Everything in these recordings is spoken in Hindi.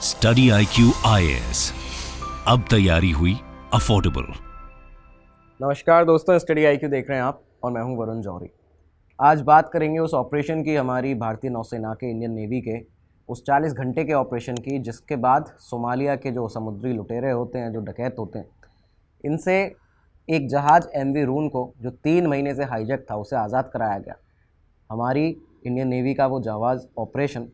स्टडी IQ IAS, अब तैयारी हुई अफोर्डेबल। नमस्कार दोस्तों, स्टडी IQ देख रहे हैं आप और मैं हूं वरुण जौहरी। आज बात करेंगे उस ऑपरेशन की, हमारी भारतीय नौसेना के, इंडियन नेवी के उस 40 घंटे के ऑपरेशन की, जिसके बाद सोमालिया के जो समुद्री लुटेरे होते हैं, जो डकैत होते हैं, इनसे एक जहाज़ MV रून को, जो 3 महीने से हाईजैक था, उसे आज़ाद कराया गया। हमारी इंडियन नेवी का वो जाबाज ऑपरेशन,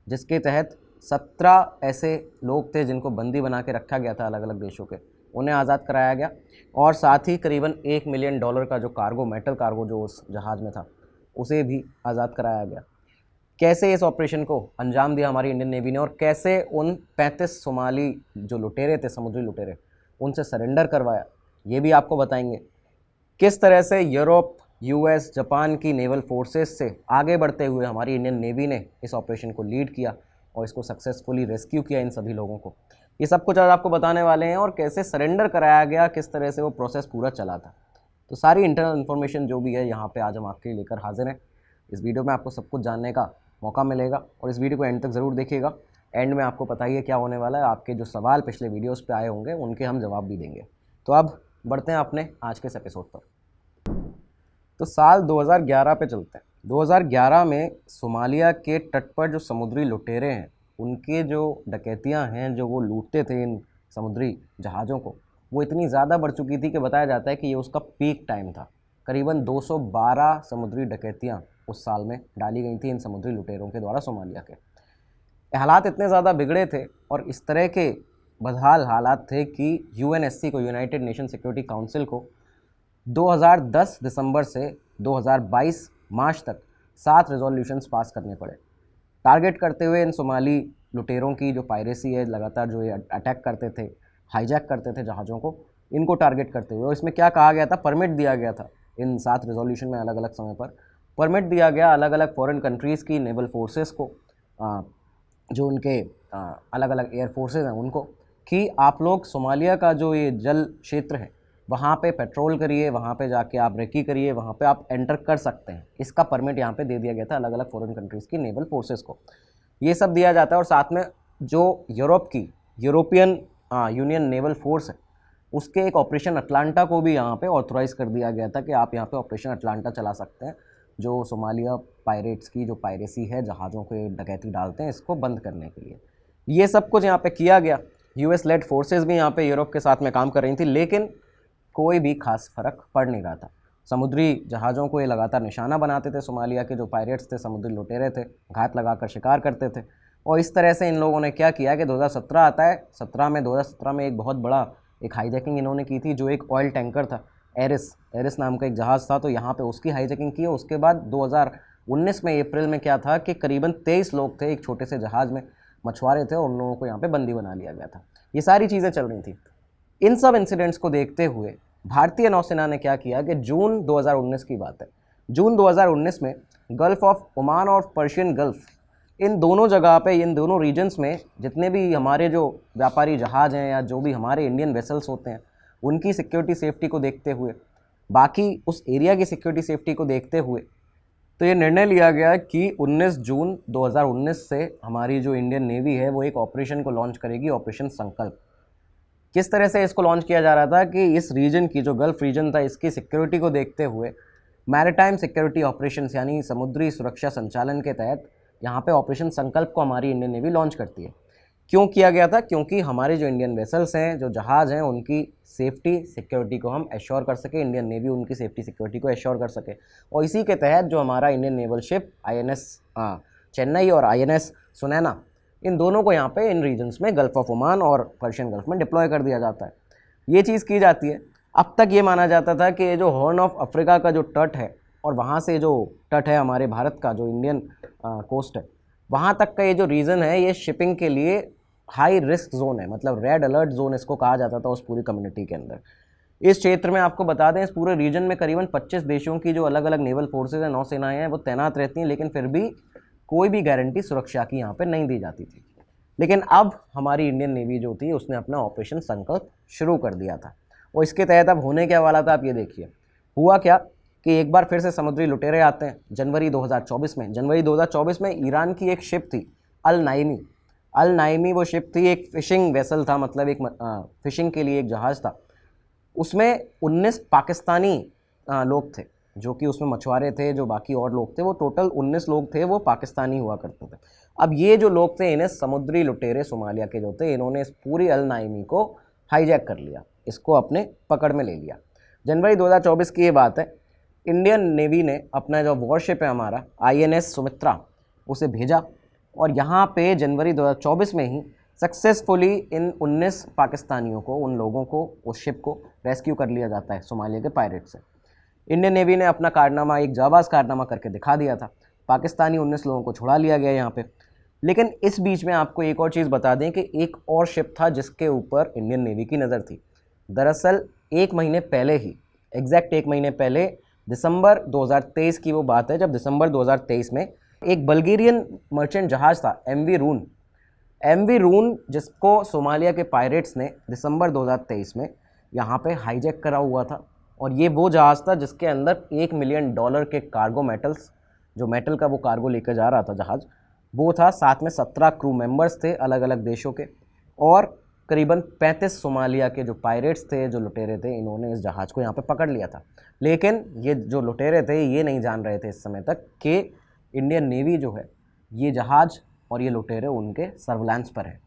जिसके तहत 17 ऐसे लोग थे जिनको बंदी बना के रखा गया था अलग अलग देशों के, उन्हें आज़ाद कराया गया। और साथ ही करीबन $1 मिलियन का जो कार्गो, मेटल कार्गो जो उस जहाज़ में था, उसे भी आज़ाद कराया गया। कैसे इस ऑपरेशन को अंजाम दिया हमारी इंडियन नेवी ने, और कैसे उन 35 सोमाली जो लुटेरे थे, समुद्री लुटेरे, उनसे सरेंडर करवाया, ये भी आपको बताएंगे। किस तरह से यूरोप, US, जापान की नेवल फोर्सेस से आगे बढ़ते हुए हमारी इंडियन नेवी ने इस ऑपरेशन को लीड किया और इसको सक्सेसफुली रेस्क्यू किया इन सभी लोगों को। ये सब कुछ आज आपको बताने वाले हैं, और कैसे सरेंडर कराया गया, किस तरह से वो प्रोसेस पूरा चला था। तो सारी इंटरनल इन्फॉर्मेशन जो भी है यहाँ पे आज हम आपके लिए लेकर हाजिर हैं। इस वीडियो में आपको सब कुछ जानने का मौका मिलेगा, और इस वीडियो को एंड तक ज़रूर देखिएगा। एंड में आपको पता ही है क्या होने वाला है। आपके जो सवाल पिछले वीडियोज़ पर आए होंगे, उनके हम जवाब भी देंगे। तो अब बढ़ते हैं अपने आज के इस एपिसोड पर। तो साल 2011 पे चलते हैं। 2011 में सोमालिया के तट पर जो समुद्री लुटेरे हैं, उनके जो डकैतियां हैं, जो वो लूटते थे इन समुद्री जहाज़ों को, वो इतनी ज़्यादा बढ़ चुकी थी कि बताया जाता है कि ये उसका पीक टाइम था। करीबन 212 समुद्री डकैतियां उस साल में डाली गई थी इन समुद्री लुटेरों के द्वारा सोमालिया के। हालात इतने ज़्यादा बिगड़े थे और इस तरह के बदहाल हालात थे कि UNSC को, यूनाइटेड नेशन सिक्योरिटी काउंसिल को, 2010 दिसंबर से 2022 मार्च तक 7 रेजोल्यूशंस पास करने पड़े, टारगेट करते हुए इन सोमाली लुटेरों की जो पायरेसी है, लगातार जो ये अटैक करते थे, हाईजैक करते थे जहाज़ों को, इनको टारगेट करते हुए। और इसमें क्या कहा गया था, परमिट दिया गया था इन 7 रेजोल्यूशन में, अलग अलग समय पर परमिट दिया गया अलग अलग फॉरेन कंट्रीज़ की नेवल फोर्सेस को, जो उनके अलग अलग एयर फोर्सेज हैं उनको, कि आप लोग सोमालिया का जो ये जल क्षेत्र है, वहाँ पे पेट्रोल करिए, वहाँ पे जाके आप रेकी करिए, वहाँ पे आप एंटर कर सकते हैं। इसका परमिट यहाँ पे दे दिया गया था अलग अलग फॉरेन कंट्रीज़ की नेवल फोर्सेस को। ये सब दिया जाता है। और साथ में जो यूरोप की यूरोपियन यूनियन नेवल फोर्स है, उसके एक ऑपरेशन अटलांटा को भी यहाँ पे ऑथोराइज़ कर दिया गया था कि आप यहाँ पे ऑपरेशन अटलांटा चला सकते हैं, जो सोमालिया पायरेट्स की जो पायरेसी है, जहाज़ों को डकैती डालते हैं, इसको बंद करने के लिए। ये सब कुछ यहाँ पे किया गया। US लेड फोर्सेस भी यहाँ पे यूरोप के साथ में काम कर रही थी, लेकिन कोई भी खास फर्क पड़ नहीं रहा था। समुद्री जहाज़ों को ये लगातार निशाना बनाते थे। सोमालिया के जो पायरेट्स थे, समुद्री लुटेरे थे, घात लगाकर शिकार करते थे। और इस तरह से इन लोगों ने क्या किया कि 2017 आता है, 2017 में एक बहुत बड़ा एक हाईजैकिंग इन्होंने की थी, जो एक ऑयल टैंकर था, एरिस नाम का एक जहाज़ था, तो यहाँ पे उसकी हाईजैकिंग की। उसके बाद 2019 में अप्रैल में क्या था कि करीबन 23 लोग थे एक छोटे से जहाज़ में, मछुआरे थे, और उन लोगों को यहाँ पे बंदी बना लिया गया था। ये सारी चीज़ें चल रही थी। इन सब इंसिडेंट्स को देखते हुए भारतीय नौसेना ने क्या किया कि जून 2019 की बात है, जून 2019 में गल्फ़ ऑफ ओमान और पर्शियन गल्फ़, इन दोनों जगह पे, इन दोनों रीजन्स में जितने भी हमारे जो व्यापारी जहाज़ हैं या जो भी हमारे इंडियन वेसल्स होते हैं, उनकी सिक्योरिटी सेफ्टी को देखते हुए, बाकी उस एरिया की सिक्योरिटी सेफ्टी को देखते हुए, तो ये निर्णय लिया गया कि 19 जून 2019 से हमारी जो इंडियन नेवी है, वो एक ऑपरेशन को लॉन्च करेगी, ऑपरेशन संकल्प। किस तरह से इसको लॉन्च किया जा रहा था कि इस रीजन की, जो गल्फ़ रीजन था, इसकी सिक्योरिटी को देखते हुए मैरिटाइम सिक्योरिटी ऑपरेशंस, यानी समुद्री सुरक्षा संचालन के तहत यहाँ पे ऑपरेशन संकल्प को हमारी इंडियन नेवी लॉन्च करती है। क्यों किया गया था? क्योंकि हमारे जो इंडियन वेसल्स हैं, जो जहाज़ हैं, उनकी सेफ्टी सिक्योरिटी को हम एश्योर कर सके, इंडियन नेवी उनकी सेफ्टी सिक्योरिटी को एश्योर कर सके। और इसी के तहत जो हमारा Indian naval ship INS Chennai और INS सुनैना, इन दोनों को यहाँ पे इन रीजन्स में, गल्फ़ ऑफ ओमान और पर्शियन गल्फ़ में डिप्लॉय कर दिया जाता है। ये चीज़ की जाती है। अब तक ये माना जाता था कि ये जो हॉर्न ऑफ अफ्रीका का जो तट है, और वहाँ से जो तट है हमारे भारत का, जो इंडियन कोस्ट है, वहाँ तक का ये जो रीजन है, ये शिपिंग के लिए हाई रिस्क जोन है, मतलब रेड अलर्ट जोन इसको कहा जाता था उस पूरी कम्युनिटी के अंदर। इस क्षेत्र में आपको बता दें, इस पूरे रीजन में करीबन 25 देशों की जो अलग अलग नेवल फोर्सेज हैं, नौसेनाएँ हैं, वो तैनात रहती हैं, लेकिन फिर भी कोई भी गारंटी सुरक्षा की यहाँ पे नहीं दी जाती थी। लेकिन अब हमारी इंडियन नेवी जो थी, उसने अपना ऑपरेशन संकल्प शुरू कर दिया था। और इसके तहत अब होने क्या वाला था, आप ये देखिए। हुआ क्या कि एक बार फिर से समुद्री लुटेरे आते हैं जनवरी 2024 में। जनवरी 2024 में ईरान की एक शिप थी, अल नाइनी, अल नाइमी वो शिप थी, एक फ़िशिंग वेसल था, मतलब एक फ़िशिंग के लिए एक जहाज़ था। उसमें 19 पाकिस्तानी लोग थे, जो कि उसमें मछुआरे थे, जो बाकी और लोग थे, वो टोटल 19 लोग थे, वो पाकिस्तानी हुआ करते थे। अब ये जो लोग थे, इन्हें समुद्री लुटेरे सोमालिया के जो थे, इन्होंने इस पूरी अल नाइमी को हाईजैक कर लिया, इसको अपने पकड़ में ले लिया। जनवरी 2024 की ये बात है। इंडियन नेवी ने अपना जो वॉरशिप है हमारा INS सुमित्रा, उसे भेजा और यहाँ पे जनवरी 2024 में ही सक्सेसफुली इन 19 पाकिस्तानियों को, उन लोगों को, उस शिप को रेस्क्यू कर लिया जाता है सोमालिया के पायरेट से। इंडियन नेवी ने अपना कारनामा, एक जाबाज कारनामा करके दिखा दिया था। पाकिस्तानी 19 लोगों को छुड़ा लिया गया यहाँ पे। लेकिन इस बीच में आपको एक और चीज़ बता दें कि एक और शिप था जिसके ऊपर इंडियन नेवी की नज़र थी। दरअसल एक महीने पहले ही, एग्जैक्ट एक महीने पहले, दिसंबर 2023 की वो बात है, जब दिसंबर 2023 में एक बल्गेरियन मर्चेंट जहाज़ था MV रून, जिसको सोमालिया के पायरेट्स ने दिसंबर 2023 में यहाँ पे हाईजैक करा हुआ था। और ये वो जहाज़ था जिसके अंदर $1 मिलियन के कार्गो मेटल्स, जो मेटल का वो कार्गो लेकर जा रहा था जहाज़, वो था। साथ में 17 क्रू मेंबर्स थे अलग अलग देशों के, और करीबन 35 सोमालिया के जो पायरेट्स थे, जो लुटेरे थे, इन्होंने इस जहाज़ को यहाँ पे पकड़ लिया था। लेकिन ये जो लुटेरे थे, ये नहीं जान रहे थे इस समय तक कि इंडियन नेवी जो है, ये जहाज़ और ये लुटेरे उनके सर्विलांस पर है।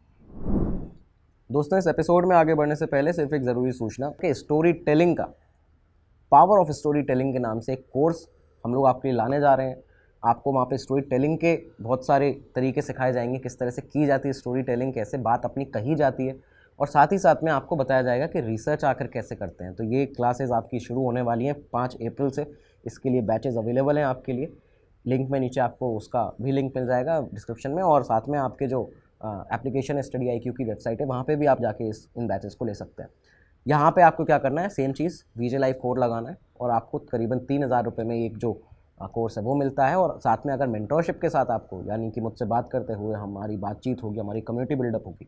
दोस्तों, इस एपिसोड में आगे बढ़ने से पहले सिर्फ एक ज़रूरी सूचना कि स्टोरी टेलिंग का, पावर ऑफ स्टोरी टेलिंग के नाम से एक कोर्स हम लोग आपके लिए लाने जा रहे हैं। आपको वहाँ पे स्टोरी टेलिंग के बहुत सारे तरीके सिखाए जाएंगे, किस तरह से की जाती है स्टोरी टेलिंग, कैसे बात अपनी कही जाती है, और साथ ही साथ में आपको बताया जाएगा कि रिसर्च आकर कैसे करते हैं। तो ये क्लासेस आपकी शुरू होने वाली हैं 5 अप्रैल से। इसके लिए बैचेज़ अवेलेबल हैं आपके लिए। लिंक में नीचे आपको उसका भी लिंक मिल जाएगा डिस्क्रिप्शन में, और साथ में आपके जो एप्लीकेशन है स्टडी IQ की वेबसाइट है, वहाँ पे भी आप जाके इन बैचेस को ले सकते हैं। यहाँ पे आपको क्या करना है, सेम चीज़ VJ लाइव कोड लगाना है, और आपको करीबन 3000 रुपये में एक जो कोर्स है वो मिलता है। और साथ में अगर मेंटरशिप के साथ आपको, यानी कि मुझसे बात करते हुए हमारी बातचीत होगी, हमारी कम्युनिटी बिल्डअप होगी,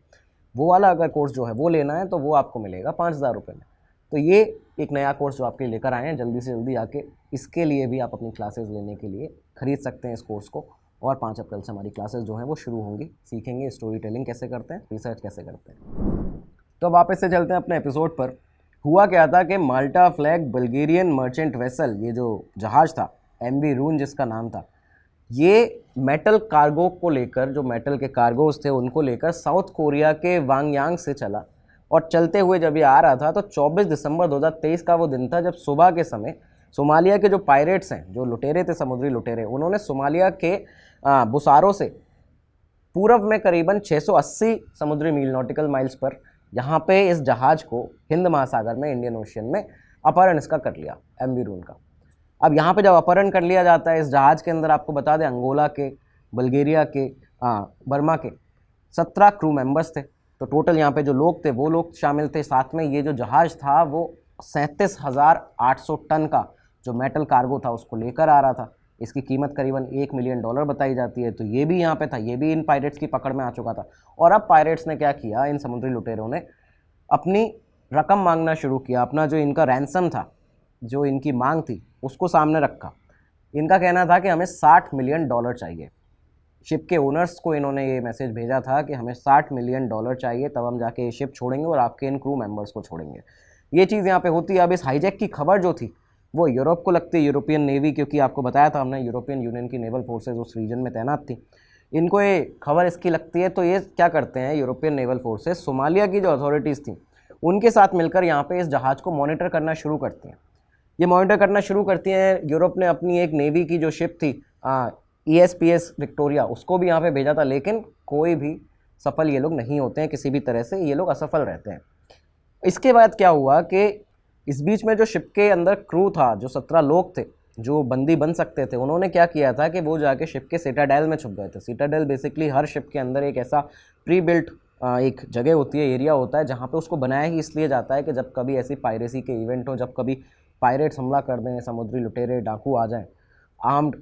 वो वाला अगर कोर्स जो है वो लेना है, तो वो आपको मिलेगा 5000 रुपये में। तो ये एक नया कोर्स जो आपके लेकर आए हैं, जल्दी से जल्दी आके इसके लिए भी आप अपनी क्लासेस लेने के लिए खरीद सकते हैं इस कोर्स को। और 5 अप्रैल से हमारी क्लासेस जो हैं वो शुरू होंगी। सीखेंगे स्टोरी टेलिंग कैसे करते हैं, रिसर्च कैसे करते हैं। तो वापस से चलते हैं अपने एपिसोड पर। हुआ क्या था कि माल्टा फ्लैग बल्गेरियन मर्चेंट वेसल, ये जो जहाज़ था MV रून जिसका नाम था, ये मेटल कार्गो को लेकर, जो मेटल के कार्गोज थे उनको लेकर साउथ कोरिया के वांगयांग से चला। और चलते हुए जब ये आ रहा था, तो 24 दिसंबर 2023 का वो दिन था जब सुबह के समय सोमालिया के जो पायरेट्स हैं, जो लुटेरे थे, समुद्री लुटेरे, उन्होंने सोमालिया के बुसारो से पूर्व में करीबन 680 समुद्री मील, नॉटिकल माइल्स पर, यहाँ पे इस जहाज़ को हिंद महासागर में, इंडियन ओशियन में अपहरण इसका कर लिया, MV रून का। अब यहाँ पे जब अपहरण कर लिया जाता है इस जहाज़ के अंदर, आपको बता दें अंगोला के, बल्गेरिया के, बर्मा के 17 क्रू मेंबर्स थे। तो टोटल यहाँ पे जो लोग थे वो लोग शामिल थे। साथ में ये जो जहाज़ था वो 37,800 टन का जो मेटल कार्गो था उसको लेकर आ रहा था। इसकी कीमत करीबन $1 मिलियन बताई जाती है। तो ये भी यहाँ पे था, ये भी इन पायरेट्स की पकड़ में आ चुका था। और अब पायरेट्स ने क्या किया, इन समुद्री लुटेरों ने अपनी रकम मांगना शुरू किया। अपना जो इनका रैंसम था, जो इनकी मांग थी, उसको सामने रखा। इनका कहना था कि हमें $60 मिलियन चाहिए। शिप के ओनर्स को इन्होंने ये मैसेज भेजा था कि हमें $60 मिलियन चाहिए, तब हम जाके ये शिप छोड़ेंगे और आपके इन क्रू मेंबर्स को छोड़ेंगे। ये चीज़ यहाँ पे होती है। अब इस हाईजैक की खबर जो थी वो यूरोप को लगती है, यूरोपियन नेवी, क्योंकि आपको बताया था हमने यूरोपियन यूनियन की नेवल फोर्सेज उस रीजन में तैनात थी। इनको ये खबर इसकी लगती है, तो ये क्या करते हैं, यूरोपियन नेवल फोर्सेज सोमालिया की जो अथॉरिटीज़ थी उनके साथ मिलकर यहाँ पे इस जहाज़ को मॉनिटर करना शुरू करती हैं। ये मॉनिटर करना शुरू करती हैं। यूरोप ने अपनी एक नेवी की जो शिप थी ESPS विक्टोरिया, उसको भी यहाँ पे भेजा था, लेकिन कोई भी सफल ये लोग नहीं होते हैं, किसी भी तरह से ये लोग असफल रहते हैं। इसके बाद क्या हुआ कि इस बीच में जो शिप के अंदर क्रू था, जो 17 लोग थे जो बंदी बन सकते थे, उन्होंने क्या किया था कि वो जाके शिप के सिटाडेल में छुप गए थे। सिटाडेल बेसिकली हर शिप के अंदर एक ऐसा प्री बिल्ट एक जगह होती है, एरिया होता है, जहाँ पे उसको बनाया ही इसलिए जाता है कि जब कभी ऐसी पायरेसी के इवेंट हो, जब कभी पायरेट्स हमला कर दें, समुद्री लुटेरे डाकू आ जाएं, आर्म्ड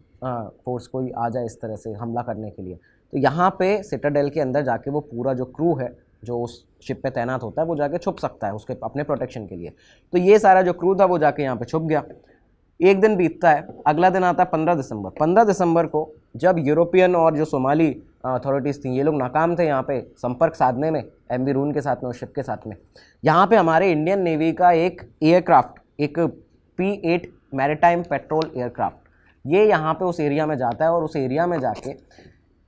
फोर्स कोई आ जाए इस तरह से हमला करने के लिए, तो यहाँ पे सिटाडेल के अंदर जाके वो पूरा जो क्रू है जो उस शिप पे तैनात होता है वो जाके छुप सकता है उसके अपने प्रोटेक्शन के लिए। तो ये सारा जो क्रू था वो जाके यहाँ पे छुप गया। एक दिन बीतता है, अगला दिन आता है 15 दिसंबर। 15 दिसंबर को जब यूरोपियन और जो सोमाली अथॉरिटीज़ थी, ये लोग नाकाम थे यहाँ पे संपर्क साधने में एमवी रून के साथ में, उस शिप के साथ में। यहाँ पे हमारे इंडियन नेवी का एक एयरक्राफ्ट, एक P-8 मैरीटाइम पेट्रोल एयरक्राफ्ट, ये यहाँ पे उस एरिया में जाता है और उस एरिया में जाके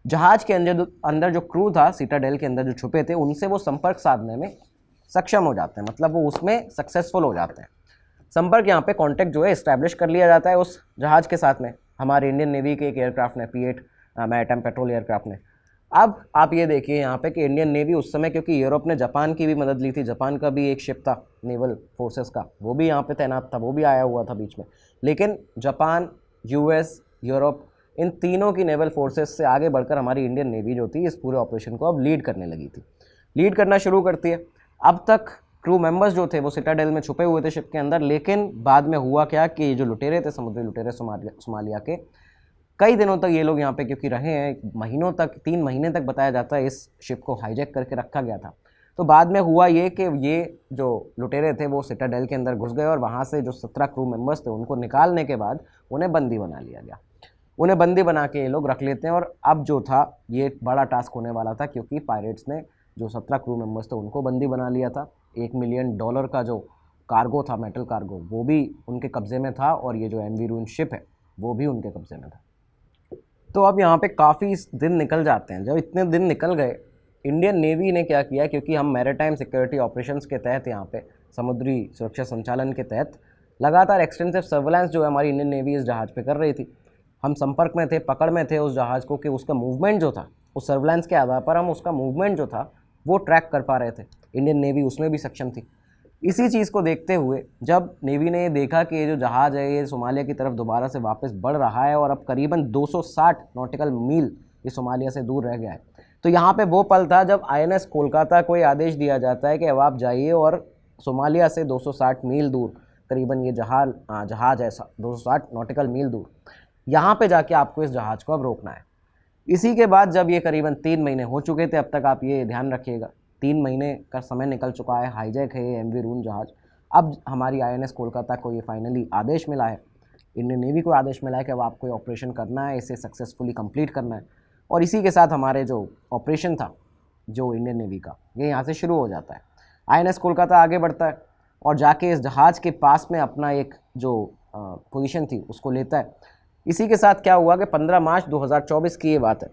जहाज के अंदर जो क्रू था सिटाडेल के अंदर जो छुपे थे, उनसे वो संपर्क साधने में सक्षम हो जाते हैं, मतलब वो उसमें सक्सेसफुल हो जाते हैं। संपर्क यहाँ पे कांटेक्ट जो है इस्टेब्लिश कर लिया जाता है उस जहाज़ के साथ में, हमारे इंडियन नेवी के एक एयरक्राफ्ट ने, P-8 मैरीटाइम पेट्रोल एयरक्राफ्ट ने। अब आप ये देखिए यहाँ पे कि इंडियन नेवी उस समय, क्योंकि यूरोप ने जापान की भी मदद ली थी, जापान का भी एक शिप था नेवल फोर्सेस का, वो भी यहाँ पे तैनात था, वो भी आया हुआ था बीच में। लेकिन जापान, US, यूरोप, इन तीनों की नेवल फोर्सेस से आगे बढ़कर हमारी इंडियन नेवी जो थी इस पूरे ऑपरेशन को अब लीड करने लगी थी, लीड करना शुरू करती है। अब तक क्रू मेंबर्स जो थे वो सिटाडेल में छुपे हुए थे शिप के अंदर, लेकिन बाद में हुआ क्या कि ये जो लुटेरे थे, समुद्री लुटेरे सोमालिया के, कई दिनों तक ये लोग यहाँ पे क्योंकि रहे हैं, महीनों तक, 3 महीने तक बताया जाता है इस शिप को हाईजैक करके रखा गया था। तो बाद में हुआ ये कि ये जो लुटेरे थे वो सिटाडेल के अंदर घुस गए और वहाँ से जो 17 क्रू मेंबर्स थे उनको निकालने के बाद उन्हें बंदी बना लिया गया। उन्हें बंदी बना के ये लोग रख लेते हैं। और अब जो था ये बड़ा टास्क होने वाला था, क्योंकि पायरेट्स ने जो 17 क्रू मेंबर्स थे उनको बंदी बना लिया था। $1 मिलियन का जो कार्गो था, मेटल कार्गो, वो भी उनके कब्ज़े में था, और ये जो एमवी रून शिप है वो भी उनके कब्ज़े में था। तो अब यहाँ पे काफ़ी दिन निकल जाते हैं। जब इतने दिन निकल गए, इंडियन नेवी ने क्या किया, क्योंकि हम मैरीटाइम सिक्योरिटी ऑपरेशंस के तहत, यहाँ पे समुद्री सुरक्षा संचालन के तहत लगातार एक्सटेंसिव सर्वेलेंस जो है हमारी इंडियन नेवी इस जहाज़ पे कर रही थी। हम संपर्क में थे, पकड़ में थे उस जहाज़ को कि उसका मूवमेंट जो था, उस सर्वेलेंस के आधार पर हम उसका मूवमेंट जो था वो ट्रैक कर पा रहे थे। इंडियन नेवी उसमें भी सक्षम थी। इसी चीज़ को देखते हुए जब नेवी ने ये देखा कि ये जो जहाज़ है ये सोमालिया की तरफ दोबारा से वापस बढ़ रहा है और अब करीबन 260 नॉटिकल मील ये सोमालिया से दूर रह गया है, तो यहाँ पे वो पल था जब INS कोलकाता को ये आदेश दिया जाता है कि अब आप जाइए और सोमालिया से 260 मील दूर, करीबन ये जहाज़ है 260 नॉटिकल मील दूर, यहाँ पे जाके आपको इस जहाज़ को अब रोकना है। इसी के बाद जब ये करीबन 3 महीने हो चुके थे, अब तक आप ये ध्यान रखिएगा 3 महीने का समय निकल चुका है, हाईजैक है ये एमवी रून जहाज़। अब हमारी INS कोलकाता को ये फाइनली आदेश मिला है, इंडियन नेवी को आदेश मिला है कि अब आपको ये ऑपरेशन करना है, इसे सक्सेसफुली कंप्लीट करना है। और इसी के साथ हमारे जो ऑपरेशन था जो इंडियन नेवी का, ये यहाँ से शुरू हो जाता है। INS कोलकाता आगे बढ़ता है और जाके इस जहाज़ के पास में अपना एक जो पोजीशन थी उसको लेता है। इसी के साथ क्या हुआ कि 15 मार्च 2024 की ये बात है।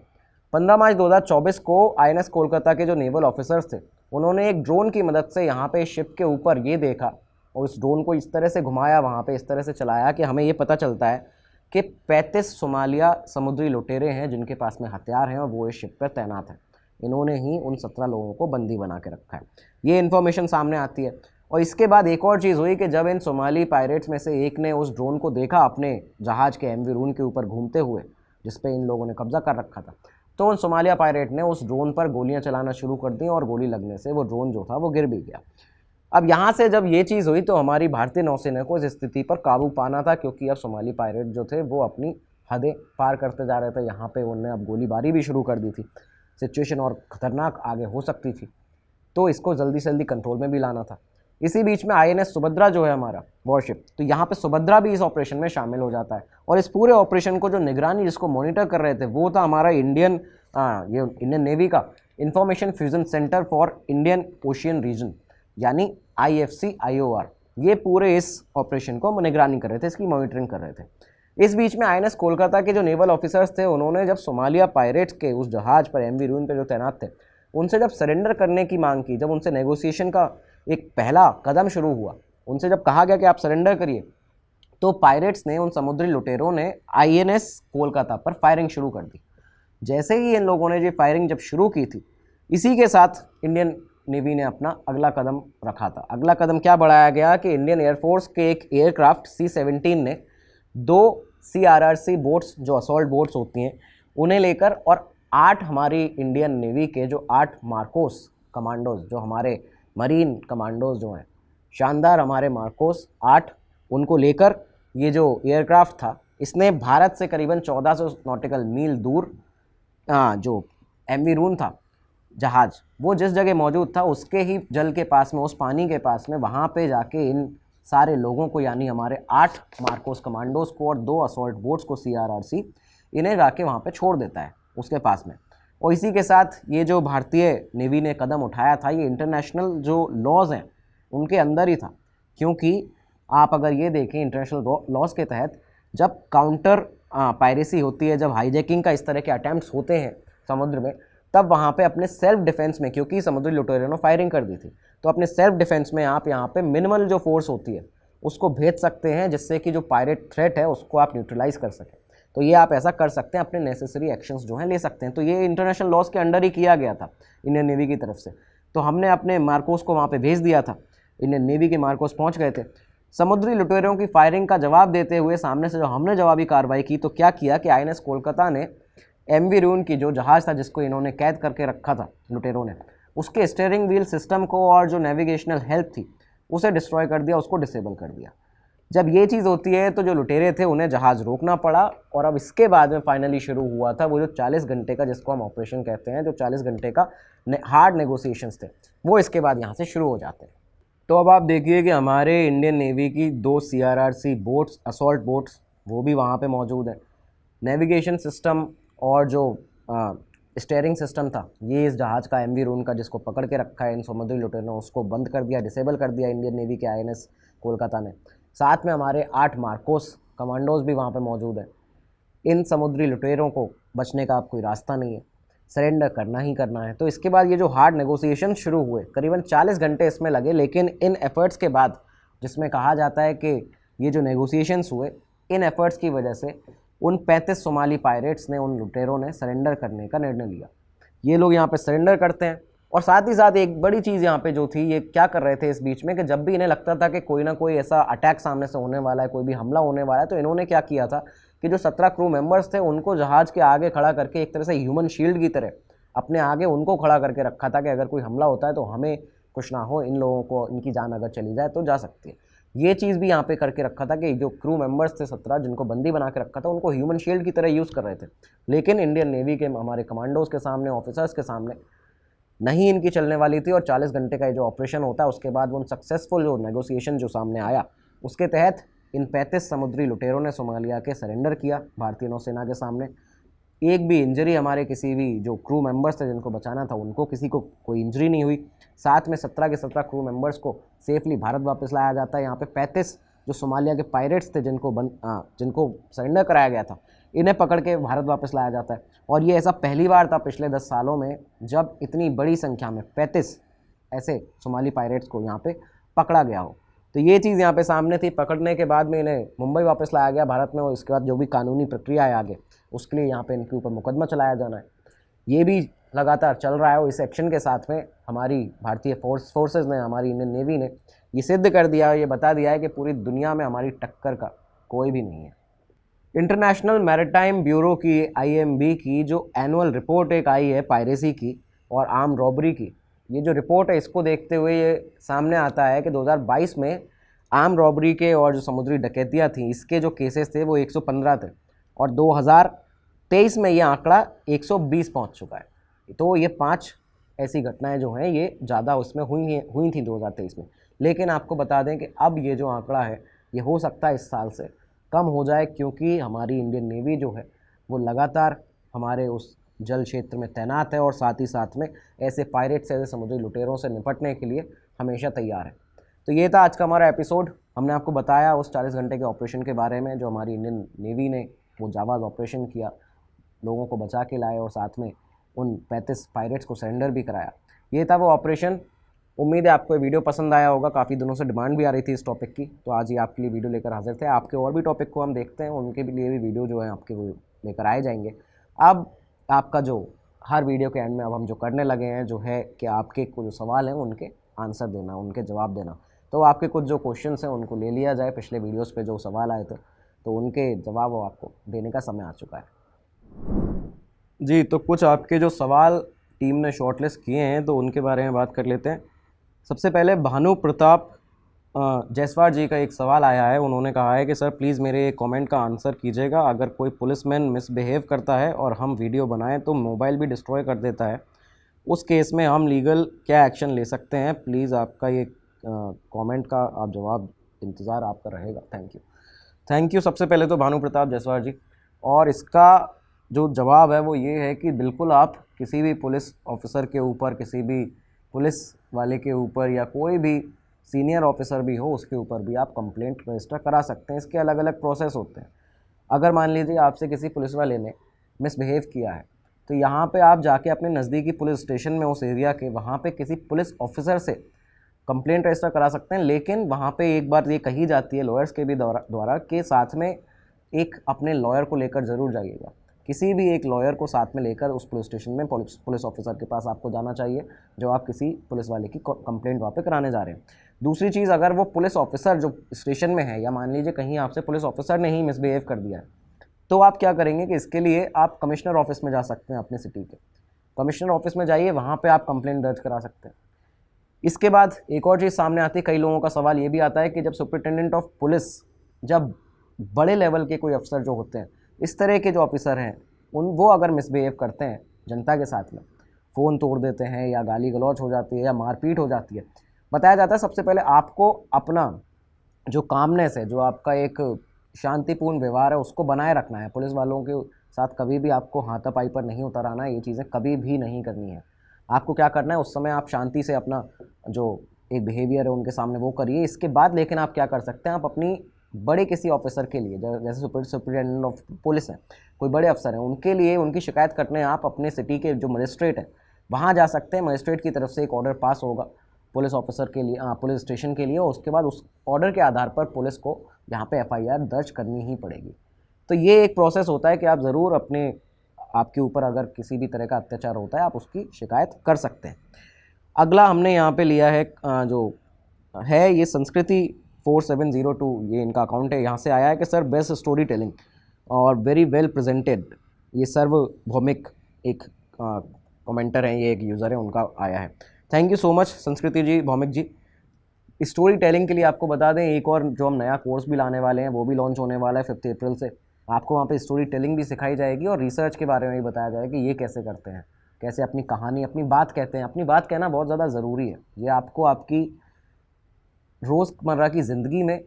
15 मार्च 2024 को INS कोलकाता के जो नेवल ऑफिसर्स थे उन्होंने एक ड्रोन की मदद से यहाँ पे शिप के ऊपर ये देखा और उस ड्रोन को इस तरह से घुमाया, वहाँ पे इस तरह से चलाया कि हमें ये पता चलता है कि 35 सोमालिया समुद्री लुटेरे हैं जिनके पास में हथियार हैं और वो इस शिप पर तैनात हैं। इन्होंने ही उन 17 लोगों को बंदी बना के रखा है। ये इन्फॉर्मेशन सामने आती है। और इसके बाद एक और चीज़ हुई कि जब इन सोमाली पायरेट्स में से एक ने उस ड्रोन को देखा अपने जहाज़ के एमवी रून के ऊपर घूमते हुए, जिस पे इन लोगों ने कब्जा कर रखा था, तो उन सोमालिया पायरेट ने उस ड्रोन पर गोलियां चलाना शुरू कर दी और गोली लगने से वो ड्रोन जो था वो गिर भी गया। अब यहाँ से जब ये चीज़ हुई तो हमारी भारतीय नौसेना को इस स्थिति पर काबू पाना था, क्योंकि अब सोमाली पायरेट जो थे वो अपनी हदें पार करते जा रहे थे। यहाँ पे उन्होंने अब गोलीबारी भी शुरू कर दी थी। सिचुएशन और ख़तरनाक आगे हो सकती थी, तो इसको जल्दी से जल्दी कंट्रोल में भी लाना था। इसी बीच में INS सुभद्रा जो है हमारा वॉरशिप, तो यहाँ पे सुभद्रा भी इस ऑपरेशन में शामिल हो जाता है। और इस पूरे ऑपरेशन को जो निगरानी, जिसको मॉनिटर कर रहे थे, वो था हमारा इंडियन नेवी का information fusion centre for Indian ocean region, यानी IFC IOR। ये पूरे इस ऑपरेशन को निगरानी कर रहे थे, इसकी मॉनिटरिंग कर रहे थे। इस बीच में INS कोलकाता के जो नेवल ऑफिसर्स थे उन्होंने जब सोमालिया पायरेट्स के उस जहाज़ पर एमवी रून पे जो तैनात थे उनसे जब सरेंडर करने की मांग की, जब उनसे नेगोशिएशन का एक पहला कदम शुरू हुआ, उनसे जब कहा गया कि आप सरेंडर करिए, तो पायरेट्स ने, उन समुद्री लुटेरों ने INS कोलकाता पर फायरिंग शुरू कर दी। जैसे ही इन लोगों ने ये फायरिंग जब शुरू की थी, इसी के साथ इंडियन नेवी ने अपना अगला कदम रखा था। अगला कदम क्या बढ़ाया गया कि इंडियन एयरफोर्स के एक एयरक्राफ्ट C-17 ने 2 CRRC बोट्स, जो असॉल्ट बोट्स होती हैं, उन्हें लेकर, और 8 हमारी इंडियन नेवी के जो 8 मार्कोस कमांडोज, जो हमारे मरीन कमांडोज जो हैं, शानदार हमारे मार्कोस 8, उनको लेकर ये जो एयरक्राफ्ट था इसने भारत से करीबन 1400 नॉटिकल मील दूर जो एमवी रून था जहाज़, वो जिस जगह मौजूद था उसके ही जल के पास में, उस पानी के पास में, वहाँ पे जाके इन सारे लोगों को, यानी हमारे 8 मार्कोस कमांडोज को और 2 असॉल्ट बोट्स को CRRC, इन्हें जाके वहाँ पे छोड़ देता है उसके पास में। और इसी के साथ ये जो भारतीय नेवी ने कदम उठाया था ये इंटरनेशनल जो लॉज हैं उनके अंदर ही था, क्योंकि आप अगर ये देखें इंटरनेशनल लॉज के तहत जब काउंटर पायरेसी होती है, जब हाईजैकिंग का इस तरह के अटैम्प्ट्स होते हैं समुद्र में, तब वहाँ पे अपने सेल्फ डिफेंस में, क्योंकि समुद्री लुटेरों ने फायरिंग कर दी थी, तो अपने सेल्फ डिफेंस में आप यहाँ पे मिनिमल जो फोर्स होती है उसको भेज सकते हैं, जिससे कि जो पायरेट थ्रेट है उसको आप न्यूट्रलाइज कर सकें। तो ये आप ऐसा कर सकते हैं, अपने नेसेसरी एक्शंस जो हैं ले सकते हैं। तो ये इंटरनेशनल लॉज के अंडर ही किया गया था इंडियन नेवी की तरफ से। तो हमने अपने मार्कोस को वहाँ पे भेज दिया था, इंडियन नेवी के मार्कोस पहुँच गए थे। समुद्री लुटेरों की फायरिंग का जवाब देते हुए सामने से जो हमने जवाबी कार्रवाई की, तो क्या किया कि आईएनएस कोलकाता ने एमवी रून की जो जहाज़ था जिसको इन्होंने कैद करके रखा था लुटेरों ने, उसके स्टीयरिंग व्हील सिस्टम को और जो नेविगेशनल हेल्प थी उसे डिस्ट्रॉय कर दिया, उसको डिसेबल कर दिया। जब ये चीज़ होती है तो जो लुटेरे थे उन्हें जहाज़ रोकना पड़ा, और अब इसके बाद में फाइनली शुरू हुआ था वो जो 40 घंटे का, जिसको हम ऑपरेशन कहते हैं, जो 40 घंटे का हार्ड नेगोशिएशंस थे वो इसके बाद यहाँ से शुरू हो जाते हैं। तो अब आप देखिए कि हमारे इंडियन नेवी की 2 CRRC बोट्स, असॉल्ट बोट्स, वो भी वहाँ पे मौजूद है। नेविगेशन सिस्टम और जो स्टीयरिंग सिस्टम था ये इस जहाज़ का, एमवी रून का, जिसको पकड़ के रखा है इन समुद्री लुटेरों ने, उसको बंद कर दिया, डिसेबल कर दिया इंडियन नेवी के आईएनएस कोलकाता ने। साथ में हमारे 8 मार्कोस कमांडोज भी वहाँ पे मौजूद है। इन समुद्री लुटेरों को बचने का अब कोई रास्ता नहीं है, सरेंडर करना ही करना है। तो इसके बाद ये जो हार्ड नेगोशिएशन शुरू हुए, करीबन 40 घंटे इसमें लगे, लेकिन इन एफर्ट्स के बाद, जिसमें कहा जाता है कि ये जो नेगोशिएशंस हुए, इन एफर्ट्स की वजह से उन 35 सोमाली पायरेट्स ने, उन लुटेरों ने सरेंडर करने का निर्णय लिया। ये लोग यहाँ पे सरेंडर करते हैं। और साथ ही साथ एक बड़ी चीज़ यहाँ पे जो थी, ये क्या कर रहे थे इस बीच में, कि जब भी इन्हें लगता था कि कोई ना कोई ऐसा अटैक सामने से होने वाला है, कोई भी हमला होने वाला है, तो इन्होंने क्या किया था कि जो 17 क्रू मेंबर्स थे उनको जहाज़ के आगे खड़ा करके, एक तरह से ह्यूमन शील्ड की तरह अपने आगे उनको खड़ा करके रखा था कि अगर कोई हमला होता है तो हमें कुछ ना हो, इन लोगों को, इनकी जान अगर चली जाए तो जा सकती है। ये चीज़ भी यहाँ पे करके रखा था कि जो क्रू मेंबर्स थे 17, जिनको बंदी बना के रखा था, उनको ह्यूमन शील्ड की तरह यूज़ कर रहे थे। लेकिन इंडियन नेवी के हमारे कमांडोज के सामने, ऑफिसर्स के सामने नहीं इनकी चलने वाली थी। और 40 घंटे का ये जो ऑपरेशन होता है उसके बाद वो सक्सेसफुल जो नेगोशिएशन जो सामने आया, उसके तहत इन 35 समुद्री लुटेरों ने सोमालिया के सरेंडर किया भारतीय नौसेना के सामने। एक भी इंजरी, हमारे किसी भी जो क्रू मेंबर्स थे जिनको बचाना था उनको, किसी को कोई इंजरी नहीं हुई। साथ में 17 के 17 क्रू मेंबर्स को सेफली भारत वापस लाया जाता है। यहाँ पे 35 जो सोमालिया के पायरेट्स थे जिनको सरेंडर कराया गया था, इन्हें पकड़ के भारत वापस लाया जाता है। और ये ऐसा पहली बार था पिछले 10 सालों में जब इतनी बड़ी संख्या में 35 ऐसे सोमाली पायरेट्स को यहाँ पे पकड़ा गया हो। तो ये चीज़ यहाँ पे सामने थी। पकड़ने के बाद में इन्हें मुंबई वापस लाया गया भारत में, और इसके बाद जो भी कानूनी प्रक्रिया है आगे, उसके लिए यहाँ पे इनके ऊपर मुकदमा चलाया जाना है। ये भी लगातार चल रहा है। और इस एक्शन के साथ में हमारी भारतीय फोर्सेज ने, हमारी इंडियन नेवी ने ये सिद्ध कर दिया, ये बता दिया है कि पूरी दुनिया में हमारी टक्कर का कोई भी नहीं है। इंटरनेशनल मैरिटाइम ब्यूरो की, IMB की जो एनुअल रिपोर्ट एक आई है पायरेसी की और आर्म रॉबरी की, ये जो रिपोर्ट है इसको देखते हुए ये सामने आता है कि 2022 में आर्म रॉबरी के और जो समुद्री डकैतियाँ थी, इसके जो केसेस थे वो 115 थे, और 2023 में ये आंकड़ा 120 पहुंच चुका है। तो ये 5 ऐसी घटनाएं जो हैं ये ज़्यादा उसमें हुई थी 2023 में। लेकिन आपको बता दें कि अब ये जो आंकड़ा है ये हो सकता है इस साल से कम हो जाए, क्योंकि हमारी इंडियन नेवी जो है वो लगातार हमारे उस जल क्षेत्र में तैनात है, और साथ ही साथ में ऐसे पायरेट्स, ऐसे समुद्री लुटेरों से निपटने के लिए हमेशा तैयार है। तो ये था आज का हमारा एपिसोड। हमने आपको बताया उस 40 घंटे के ऑपरेशन के बारे में जो हमारी इंडियन नेवी ने वो जाबाज ऑपरेशन किया, लोगों को बचा के लाए और साथ में उन 35 पायरेट्स को सरेंडर भी कराया। ये था वो ऑपरेशन। उम्मीद है आपको ये वीडियो पसंद आया होगा। काफ़ी दिनों से डिमांड भी आ रही थी इस टॉपिक की, तो आज ही आपके लिए वीडियो लेकर हाजिर थे। आपके और भी टॉपिक को हम देखते हैं, उनके लिए भी वीडियो जो है आपके वो लेकर आए जाएंगे। अब आपका जो हर वीडियो के एंड में अब हम जो करने लगे हैं जो है कि आपके कुछ जो सवाल हैं उनके आंसर देना, उनके जवाब देना। तो आपके कुछ जो क्वेश्चंस हैं उनको ले लिया जाए। पिछले वीडियोस पे जो सवाल आए थे तो उनके जवाब आपको देने का समय आ चुका है। जी, तो कुछ आपके जो सवाल टीम ने शॉर्टलिस्ट किए हैं तो उनके बारे में बात कर लेते हैं। सबसे पहले भानु प्रताप जायसवाल जी का एक सवाल आया है। उन्होंने कहा है कि सर प्लीज़ मेरे कमेंट का आंसर कीजिएगा, अगर कोई पुलिसमैन मिसबिहेव करता है और हम वीडियो बनाएं तो मोबाइल भी डिस्ट्रॉय कर देता है, उस केस में हम लीगल क्या एक्शन ले सकते हैं? प्लीज़ आपका ये कमेंट का आप जवाब इंतज़ार आपका रहेगा। थैंक यू सबसे पहले तो भानु प्रताप जायसवाल जी। और इसका जो जवाब है वो ये है कि बिल्कुल आप किसी भी पुलिस ऑफिसर के ऊपर, किसी भी पुलिस वाले के ऊपर या कोई भी सीनियर ऑफिसर भी हो उसके ऊपर भी आप कंप्लेंट रजिस्टर करा सकते हैं। इसके अलग अलग प्रोसेस होते हैं। अगर मान लीजिए आपसे किसी पुलिस वाले ने मिसबिहेव किया है तो यहाँ पे आप जाके अपने नज़दीकी पुलिस स्टेशन में, उस एरिया के, वहाँ पे किसी पुलिस ऑफिसर से कंप्लेंट रजिस्टर करा सकते हैं। लेकिन वहाँ पे एक बात ये कही जाती है लॉयर्स के भी द्वारा कि साथ में एक अपने लॉयर को लेकर ज़रूर जाइएगा। किसी भी एक लॉयर को साथ में लेकर उस पुलिस स्टेशन में पुलिस ऑफिसर के पास आपको जाना चाहिए जो आप किसी पुलिस वाले की कंप्लेंट वहाँ पे कराने जा रहे हैं। दूसरी चीज़, अगर वो पुलिस ऑफिसर जो स्टेशन में है, या मान लीजिए कहीं आपसे पुलिस ऑफिसर ने ही मिसबिहेव कर दिया है, तो आप क्या करेंगे कि इसके लिए आप कमिश्नर ऑफिस में जा सकते हैं। अपने सिटी के कमिश्नर ऑफिस में जाइए, वहाँ पर आप कंप्लेंट दर्ज करा सकते हैं। इसके बाद एक और चीज़ सामने आती है, कई लोगों का सवाल ये भी आता है कि जब सुपरिटेंडेंट ऑफ पुलिस, जब बड़े लेवल के कोई अफसर जो होते हैं, इस तरह के जो ऑफिसर हैं, वो अगर मिसबिहेव करते हैं जनता के साथ में, फ़ोन तोड़ देते हैं या गाली गलौज हो जाती है या मारपीट हो जाती है, बताया जाता है सबसे पहले आपको अपना जो कामनेस है, जो आपका एक शांतिपूर्ण व्यवहार है, उसको बनाए रखना है। पुलिस वालों के साथ कभी भी आपको हाथापाई पर नहीं उतर आना है। ये चीज़ें कभी भी नहीं करनी है। आपको क्या करना है, उस समय आप शांति से अपना जो एक बिहेवियर है उनके सामने वो करिए। इसके बाद लेकिन आप क्या कर सकते हैं, आप अपनी बड़े किसी ऑफिसर के लिए, जैसे सुपरिटेंडेंट ऑफ पुलिस है, कोई बड़े अफसर हैं, उनके लिए उनकी शिकायत करने आप अपने सिटी के जो मजिस्ट्रेट है वहाँ जा सकते हैं। मजिस्ट्रेट की तरफ से एक ऑर्डर पास होगा पुलिस ऑफिसर के लिए, पुलिस स्टेशन के लिए, और उसके बाद उस ऑर्डर के आधार पर पुलिस को यहाँ पे FIR दर्ज करनी ही पड़ेगी। तो ये एक प्रोसेस होता है कि आप ज़रूर आपके ऊपर अगर किसी भी तरह का अत्याचार होता है आप उसकी शिकायत कर सकते हैं। अगला हमने यहाँ पे लिया है जो है ये संस्कृति 4702, ये इनका अकाउंट है। यहाँ से आया है कि सर बेस्ट स्टोरी टेलिंग और वेरी वेल प्रेजेंटेड। ये सर्व भौमिक एक कमेंटर हैं, ये एक यूज़र है, उनका आया है। थैंक यू सो मच संस्कृति जी, भौमिक जी। स्टोरी टेलिंग के लिए आपको बता दें, एक और जो हम नया कोर्स भी लाने वाले हैं वो भी लॉन्च होने वाला है 5 अप्रैल से। आपको वहाँ पे स्टोरी टेलिंग भी सिखाई जाएगी और रिसर्च के बारे में भी बताया जाएगा कि ये कैसे करते हैं, कैसे अपनी कहानी, अपनी बात कहते हैं। अपनी बात कहना बहुत ज़्यादा ज़रूरी है। ये आपको आपकी रोज़मर्रा की ज़िंदगी में,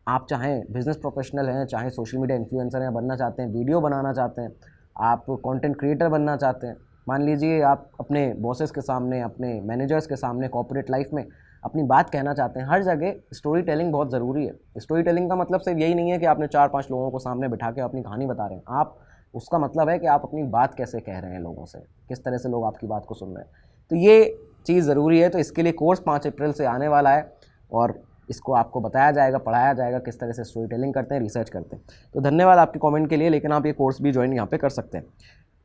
आप चाहें बिज़नेस प्रोफेशनल हैं, चाहे सोशल मीडिया इन्फ्लुएंसर हैं, बनना चाहते हैं, वीडियो बनाना चाहते हैं, आप कंटेंट क्रिएटर बनना चाहते हैं, मान लीजिए आप अपने बॉसेस के सामने, अपने मैनेजर्स के सामने, कॉर्पोरेट लाइफ में अपनी बात कहना चाहते हैं, हर जगह स्टोरी टेलिंग बहुत ज़रूरी है। स्टोरी टेलिंग का मतलब सिर्फ यही नहीं है कि आपने 4-5 लोगों को सामने बिठा के अपनी कहानी बता रहे हैं। आप, उसका मतलब है कि आप अपनी बात कैसे कह रहे हैं लोगों से, किस तरह से लोग आपकी बात को सुन रहे हैं। तो ये चीज़ ज़रूरी है। तो इसके लिए कोर्स 5 अप्रैल से आने वाला है और इसको आपको बताया जाएगा, पढ़ाया जाएगा किस तरह से स्टोरी टेलिंग करते हैं, रिसर्च करते हैं। तो धन्यवाद आपके कमेंट के लिए, लेकिन आप ये कोर्स भी ज्वाइन यहाँ पे कर सकते हैं।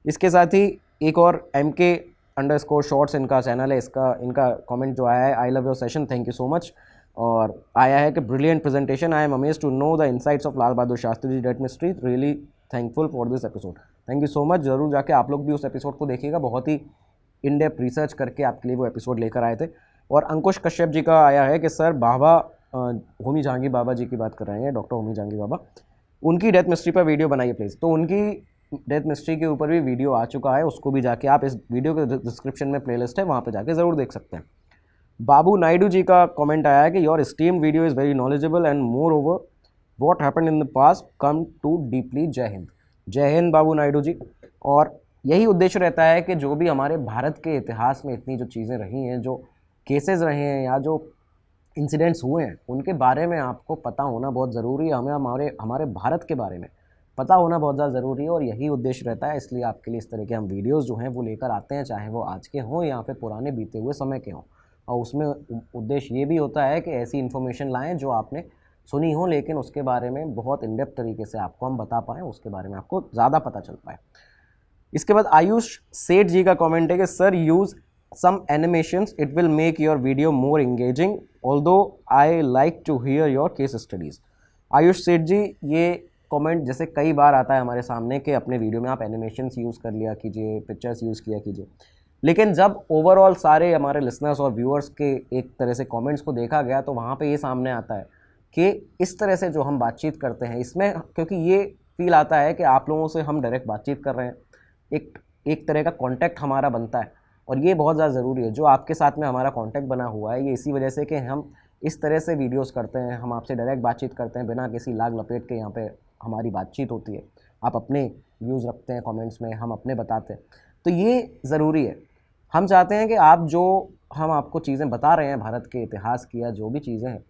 इसके साथ ही एक और MK_शॉर्ट्स इनका चैनल है, इनका कमेंट जो आया है, I love your session, thank you so much. और आया है कि brilliant presentation, I am amazed to know the insights of Lal Bahadur Shastri ji death mystery, really thankful for this episode. Thank you so much. ज़रूर जाके आप लोग भी उस एपिसोड को देखिएगा, बहुत ही इन डेप्थ रिसर्च करके आपके लिए वो एपिसोड लेकर आए थे। और अंकुश कश्यप जी का आया है कि सर होमी जहांगीर बाबा जी की बात कर रहे हैं, डॉक्टर होमी जहांगीर बाबा, उनकी डेथ मिस्ट्री पर वीडियो बनाइए प्लीज़। तो उनकी डेथ मिस्ट्री के ऊपर भी वीडियो आ चुका है, उसको भी जाके आप, इस वीडियो के डिस्क्रिप्शन में प्लेलिस्ट है, वहाँ पे जाके ज़रूर देख सकते हैं। बाबू नायडू जी का कमेंट आया है कि your steamed video is very knowledgeable and moreover what happened in the past come to deeply. Jai Hind. जय हिंद बाबू नायडू जी। और यही उद्देश्य रहता है कि जो भी हमारे भारत के इतिहास में इतनी जो चीज़ें रही हैं, जो केसेस रहे हैं या जो इंसिडेंट्स हुए हैं, उनके बारे में आपको पता होना बहुत ज़रूरी है। हमें हमारे भारत के बारे में पता होना बहुत ज़्यादा ज़रूरी है और यही उद्देश्य रहता है। इसलिए आपके लिए इस तरह के हम वीडियोस जो हैं वो लेकर आते हैं, चाहे वो आज के हों या फिर पुराने बीते हुए समय के हों। और उसमें उद्देश्य ये भी होता है कि ऐसी इन्फॉर्मेशन लाएँ जो आपने सुनी हो, लेकिन उसके बारे में बहुत इन डेप्थ तरीके से आपको हम बता पाएँ, उसके बारे में आपको ज़्यादा पता चल पाए। इसके बाद आयुष सेठ जी का कमेंट है कि sir use some animations, it will make your video more engaging, although I like to hear your case studies। Ayush सेठ जी, ये कमेंट जैसे कई बार आता है हमारे सामने कि अपने वीडियो में आप एनिमेशंस यूज़ कर लिया कीजिए, पिक्चर्स यूज़ किया कीजिए, लेकिन जब ओवरऑल सारे हमारे लिसनर्स और व्यूअर्स के एक तरह से कमेंट्स को देखा गया तो वहाँ पे ये सामने आता है कि इस तरह से जो हम बातचीत करते हैं इसमें, क्योंकि ये फील आता है कि आप लोगों से हम डायरेक्ट बातचीत कर रहे हैं, एक तरह का कॉन्टैक्ट हमारा बनता है और ये बहुत ज़्यादा ज़रूरी है। जो आपके साथ में हमारा कांटेक्ट बना हुआ है ये इसी वजह से कि हम इस तरह से वीडियोस करते हैं, हम आपसे डायरेक्ट बातचीत करते हैं, बिना किसी लाग लपेट के यहाँ पे हमारी बातचीत होती है। आप अपने व्यूज़ रखते हैं कमेंट्स में, हम अपने बताते हैं, तो ये ज़रूरी है। हम चाहते हैं कि आप जो हम आपको चीज़ें बता रहे हैं भारत के इतिहास की या जो भी चीज़ें हैं,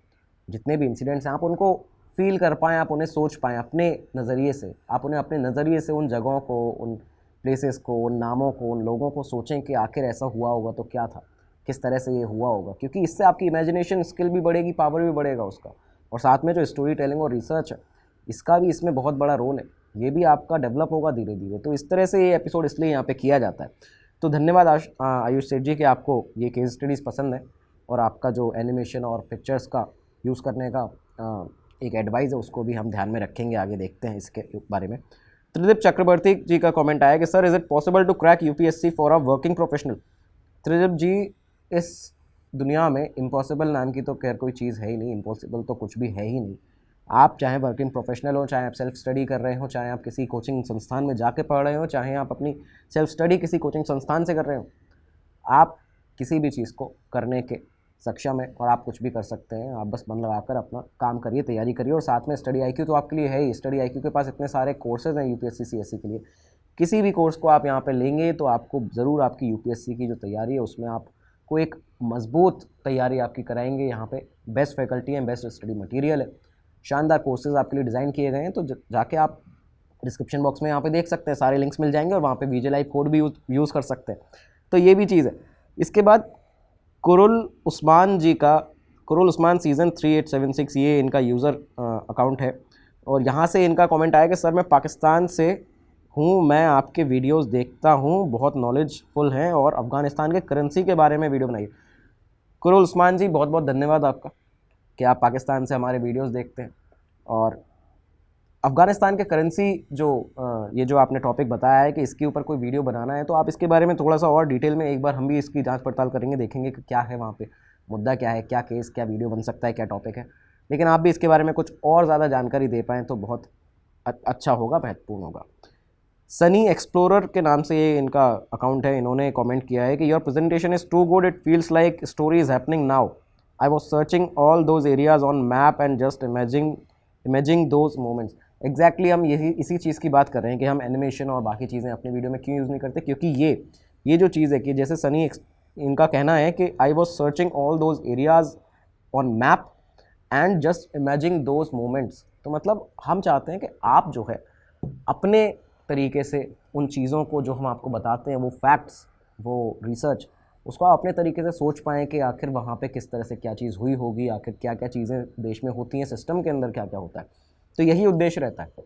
जितने भी इंसिडेंट्स हैं, आप उनको फील कर पाएँ, आप उन्हें सोच पाएँ अपने नज़रिए से, आप उन्हें अपने नज़रिए से उन जगहों को, उन प्लेसेस को, उन नामों को, उन लोगों को सोचें कि आखिर ऐसा हुआ होगा तो क्या था, किस तरह से ये हुआ होगा, क्योंकि इससे आपकी इमेजिनेशन स्किल भी बढ़ेगी, पावर भी बढ़ेगा उसका। और साथ में जो स्टोरी टेलिंग और रिसर्च है, इसका भी इसमें बहुत बड़ा रोल है, ये भी आपका डेवलप होगा धीरे धीरे। तो इस तरह से ये एपिसोड इसलिए यहाँ पे किया जाता है। तो धन्यवाद आयुष सेठ जी कि आपको ये केस स्टडीज़ पसंद है और आपका जो एनिमेशन और पिक्चर्स का यूज़ करने का एक एडवाइस है उसको भी हम ध्यान में रखेंगे, आगे देखते हैं इसके बारे में। त्रिदीप चक्रवर्ती जी का कमेंट आया कि sir is it possible to crack UPSC for a working professional. Tridip ji, इस दुनिया में इम्पॉसिबल नाम की तो खैर कोई चीज़ है ही नहीं, इम्पॉसिबल तो कुछ भी है ही नहीं। आप चाहे वर्किंग प्रोफेशनल हो, चाहे आप सेल्फ स्टडी कर रहे हो, चाहे आप किसी कोचिंग संस्थान में जाके पढ़ रहे हो, चाहे आप अपनी सेल्फ स्टडी किसी कोचिंग संस्थान से कर रहे हो, आप किसी भी चीज़ को करने के सक्षम है और आप कुछ भी कर सकते हैं। आप बस मन लगाकर अपना काम करिए, तैयारी करिए, और साथ में स्टडी आईक्यू तो आपके लिए है ही। स्टडी आईक्यू के पास इतने सारे कोर्सेज हैं यूपीएससी सीएससी के लिए। किसी भी कोर्स को आप यहाँ पे लेंगे तो आपको ज़रूर आपकी यूपीएससी की जो तैयारी है उसमें आपको एक मजबूत तैयारी आपकी कराएंगे। यहाँ पे बेस्ट फैकल्टी है, बेस्ट स्टडी मटेरियल है, शानदार कोर्सेज आपके लिए डिज़ाइन किए गए हैं। तो जाके आप डिस्क्रिप्शन बॉक्स में यहाँ पे देख सकते हैं, सारे लिंक्स मिल जाएंगे और वहाँ पे वीजे लाइव कोड भी यूज़ कर सकते हैं। तो ये भी चीज़ है। इसके बाद कुरुल उस्मान जी का, कुरुल उस्मान सीज़न 3876 ये इनका यूज़र अकाउंट है और यहाँ से इनका कमेंट आया कि सर मैं पाकिस्तान से हूँ, मैं आपके वीडियोस देखता हूँ, बहुत नॉलेजफुल हैं और अफ़गानिस्तान के करेंसी के बारे में वीडियो बनाइए। कुरुल उस्मान जी, बहुत बहुत धन्यवाद आपका कि आप पाकिस्तान से हमारे वीडियोस देखते हैं। और अफ़गानिस्तान के करेंसी ये जो आपने टॉपिक बताया है कि इसके ऊपर कोई वीडियो बनाना है, तो आप इसके बारे में थोड़ा सा और डिटेल में एक बार हम भी इसकी जांच पड़ताल करेंगे, देखेंगे कि क्या है वहाँ पे मुद्दा, क्या है, क्या केस, क्या वीडियो बन सकता है, क्या टॉपिक है। लेकिन आप भी इसके बारे में कुछ और ज़्यादा जानकारी दे पाएँ तो बहुत अच्छा होगा, महत्वपूर्ण होगा। सनी एक्सप्लोरर के नाम से ये इनका अकाउंट है, इन्होंने कमेंट किया है कि your presentation is too good, it feels like story is happening now. I was searching all those areas on map and just imaging those moments. Exactly हम इसी चीज़ की बात कर रहे हैं कि हम एनिमेशन और बाकी चीज़ें अपनी वीडियो में क्यों यूज़ नहीं करते, क्योंकि ये जो चीज़ है कि जैसे सनी इनका कहना है कि आई was searching all those areas on map and just imaging those moments. तो मतलब हम चाहते हैं कि आप जो है अपने तरीके से उन चीज़ों को जो हम आपको बताते हैं, वो फैक्ट्स, वो रिसर्च, उसको आप अपने तरीके से सोच पाएँ कि आखिर वहाँ पे किस तरह से क्या चीज़ हुई होगी, आखिर क्या क्या चीज़ें देश में होती हैं, सिस्टम के अंदर क्या क्या होता है। तो यही उद्देश्य रहता है।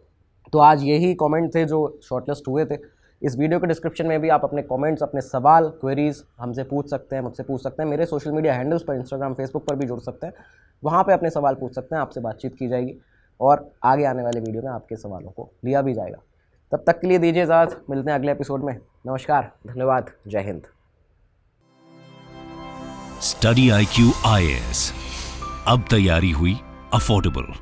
तो आज यही कमेंट थे जो शॉर्टलिस्ट हुए थे। इस वीडियो के डिस्क्रिप्शन में भी आप अपने कमेंट्स, अपने सवाल, क्वेरीज़ हमसे पूछ सकते हैं, मुझसे पूछ सकते हैं। मेरे सोशल मीडिया हैंडल्स पर, इंस्टाग्राम, फेसबुक पर भी जुड़ सकते हैं, वहाँ पे अपने सवाल पूछ सकते हैं, आपसे बातचीत की जाएगी और आगे आने वाले वीडियो में आपके सवालों को लिया भी जाएगा। तब तक के लिए दीजिए इजाज़त, मिलते हैं अगले एपिसोड में। नमस्कार, धन्यवाद, जय हिंद। स्टडी IQ IAS, अब तैयारी हुई अफोर्डेबल।